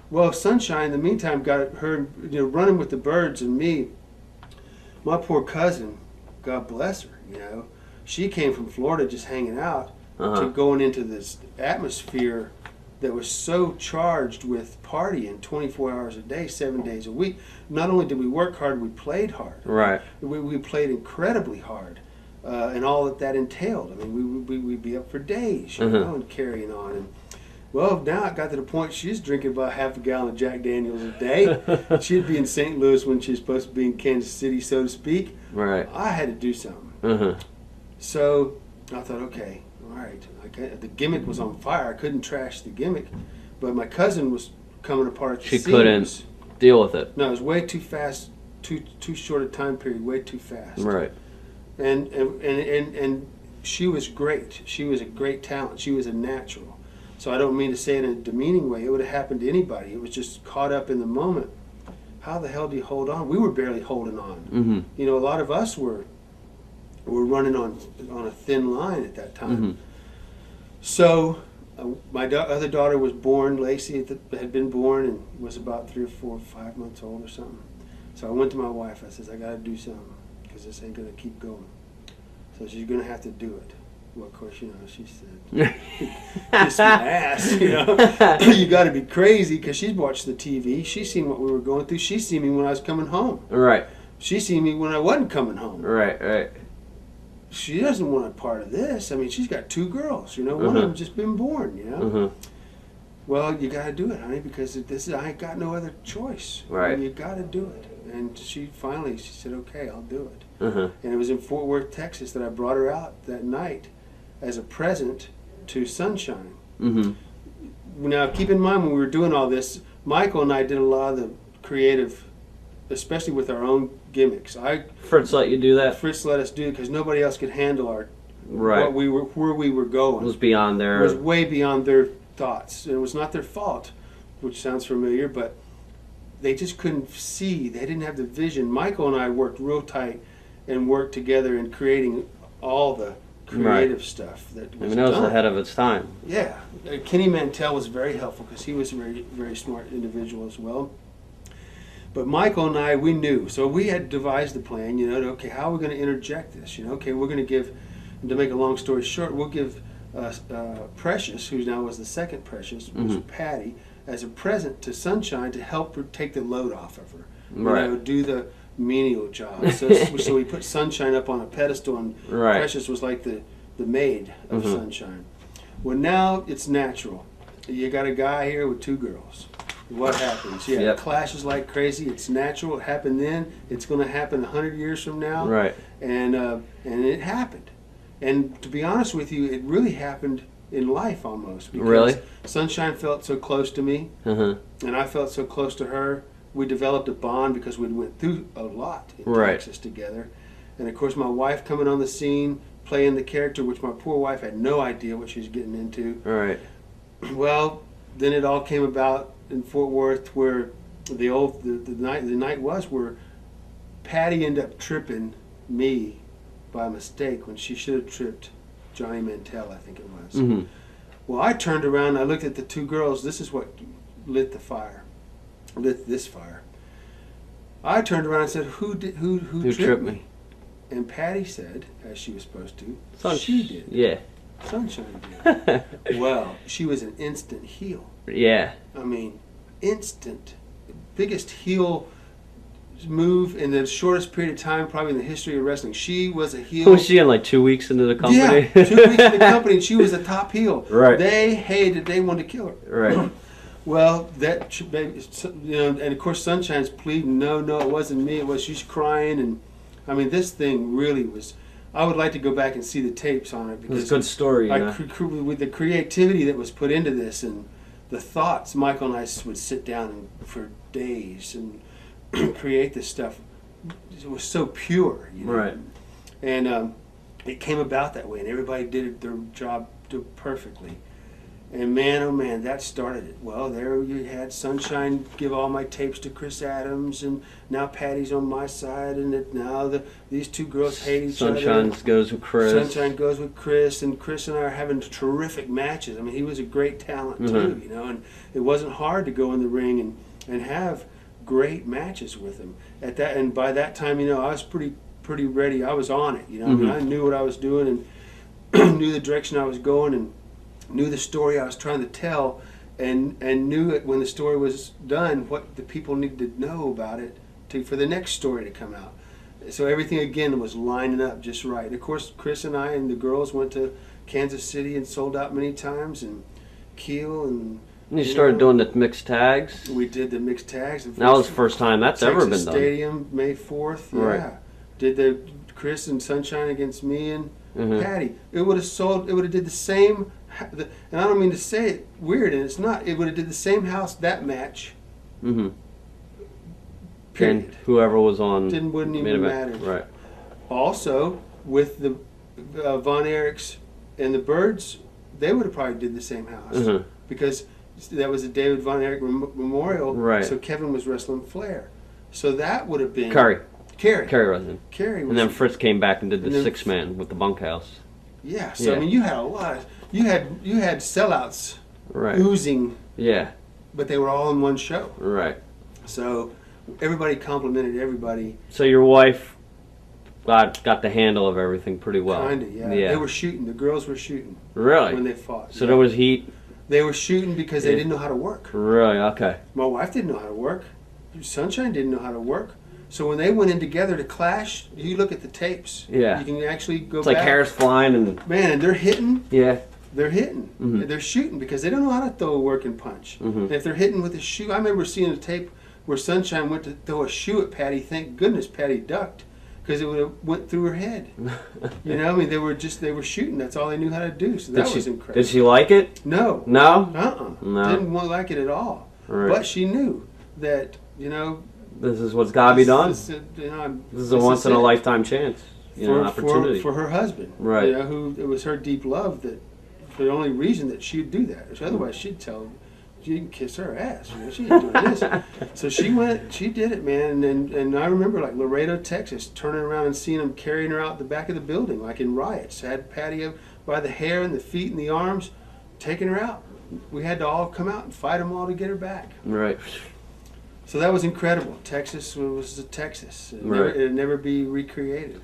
Well, Sunshine, in the meantime, got her, running with the birds, and me. My poor cousin, God bless her, she came from Florida just hanging out to going into this atmosphere that was so charged with partying 24 hours a day, 7 days a week. Not only did we work hard, we played hard. Right. We played incredibly hard, and all that entailed. I mean, we'd be up for days, and carrying on. And well, now it got to the point she's drinking about half a gallon of Jack Daniels a day. She'd be in St. Louis when she was supposed to be in Kansas City, so to speak. Right. I had to do something. So I thought, okay, all right. The gimmick was on fire. I couldn't trash the gimmick, but my cousin was coming apart at the seams. She couldn't deal with it. No, it was way too fast, too short a time period, way too fast. Right. And she was great. She was a great talent. She was a natural. So I don't mean to say it in a demeaning way. It would have happened to anybody. It was just caught up in the moment. How the hell do you hold on? We were barely holding on. A lot of us were running on a thin line at that time. So my other daughter was born. Lacey had been born and was about 3 or 4 or 5 months old or something. So I went to my wife. I says, I got to do something because this ain't going to keep going. So she's going to have to do it. Well, of course, she said, kiss my ass, You got to be crazy, because she's watched the TV. She's seen what we were going through. She's seen me when I was coming home. Right. She's seen me when I wasn't coming home. Right. She doesn't want a part of this. I mean, she's got 2 girls, One of them just been born, Well, you got to do it, honey, because I ain't got no other choice. Right. You got to do it. And she said, okay, I'll do it. And it was in Fort Worth, Texas, that I brought her out that night as a present to Sunshine. Now, keep in mind, when we were doing all this, Michael and I did a lot of the creative, especially with our own gimmicks. Fritz let you do that? Fritz let us do it because nobody else could handle where we were going. It was beyond their... It was way beyond their thoughts. And it was not their fault, which sounds familiar, but they just couldn't see. They didn't have the vision. Michael and I worked real tight and worked together in creating all the creative stuff that was that was done. ahead of its time. Yeah. Kenny Mantell was very helpful because he was a very, very smart individual as well. But Michael and I, we knew. So we had devised the plan, okay, how are we going to interject this? Okay, we're going to give, to make a long story short, we'll give Precious, who now was the second Precious, was Patty, as a present to Sunshine to help her take the load off of her. Right. Do the menial job. So we put Sunshine up on a pedestal, and Precious was like the maid of Sunshine. Well, now it's natural. You got a guy here with 2 girls. What happens? Yeah, it clashes like crazy. It's natural. It happened then. It's going to happen 100 years from now. Right. And it happened. And to be honest with you, it really happened in life almost. Because really? Sunshine felt so close to me, and I felt so close to her. We developed a bond because we went through a lot in Texas together. And of course, my wife coming on the scene, playing the character, which my poor wife had no idea what she was getting into. Right. Well, then it all came about in Fort Worth, where the night was where Patty ended up tripping me by mistake when she should have tripped Johnny Mantell, I think it was. Well, I turned around and I looked at the 2 girls. This is what lit this fire. I turned around and said, who tripped me? And Patty said, as she was supposed to, she did. Yeah. Sunshine did. Well, she was an instant heel. Yeah. I mean, instant. Biggest heel move in the shortest period of time probably in the history of wrestling. She was a heel. Was she in like 2 weeks into the company? Yeah, 2 weeks in the company, and she was a top heel. Right. They wanted to kill her. Right. Well, and of course Sunshine's pleading, no, it wasn't me, it was, she's crying, and I mean, this thing really was, I would like to go back and see the tapes on it, because it's a good story, with the creativity that was put into this and the thoughts, Michael and I would sit down for days and create this stuff. It was so pure, Right. And it came about that way, and everybody did their job perfectly. And man, oh man, that started it. Well, there you had Sunshine give all my tapes to Chris Adams, and now Patty's on my side, and now these two girls hate each other. Sunshine goes with Chris. Sunshine goes with Chris, and Chris and I are having terrific matches. I mean, he was a great talent too, you know, and it wasn't hard to go in the ring and have great matches with him. And by that time, you know, I was pretty ready. I was on it, you know. I mean, I knew what I was doing and knew the direction I was going and knew the story I was trying to tell, and knew it when the story was done what the people needed to know about it for the next story to come out. So everything again was lining up just right. Of course, Chris and I and the girls went to Kansas City and sold out many times, and Kiel and. You started doing the mixed tags. We did the mixed tags. That was the first time that's ever been done. Stadium, May 4th. Yeah. Right. Did the Chris and Sunshine against me and Patty. It would have sold. It would have did the same. And I don't mean to say it weird, and it's not. It would have did the same house that match. Period. And whoever was on wouldn't even matter. Right. Also, with the Von Erichs and the Birds, they would have probably did the same house because that was the David Von Erich Memorial. Right. So Kevin was wrestling Flair. So that would have been Kerry Kerry. And then Fritz came back and did the 6-man with the bunkhouse. Yeah. So I mean, you had a lot. You had sellouts oozing. Yeah. But they were all in one show. Right. So everybody complimented everybody. So your wife got the handle of everything pretty well. Kinda, yeah. They were shooting. The girls were shooting. Really? When they fought. So there was heat. They were shooting because they didn't know how to work. Really? Okay. My wife didn't know how to work. Sunshine didn't know how to work. So when they went in together to clash, you look at the tapes. Yeah. You can actually go it's back. It's like hairs flying and... Man, and they're hitting. Yeah. They're hitting. They're shooting because they don't know how to throw a working punch. And if they're hitting with a shoe, I remember seeing a tape where Sunshine went to throw a shoe at Patty. Thank goodness Patty ducked because it would have went through her head. You know, I mean, they were shooting. That's all they knew how to do. So that was incredible. Did she like it? No. No? No. Didn't like it at all. Right. But she knew that, you know, this is what's got to be done. This is a once in a lifetime chance, opportunity for her husband. Right. You know, who it was her deep love that, for the only reason that she'd do that. Otherwise, she'd tell, she can kiss her ass. You know, she ain't doing this. So she went, she did it, man. And I remember like Laredo, Texas, turning around and seeing them carrying her out the back of the building, like in riots. Had Patty up by the hair and the feet and the arms, taking her out. We had to all come out and fight them all to get her back. Right. So that was incredible. Texas was Texas. It'd never be recreated.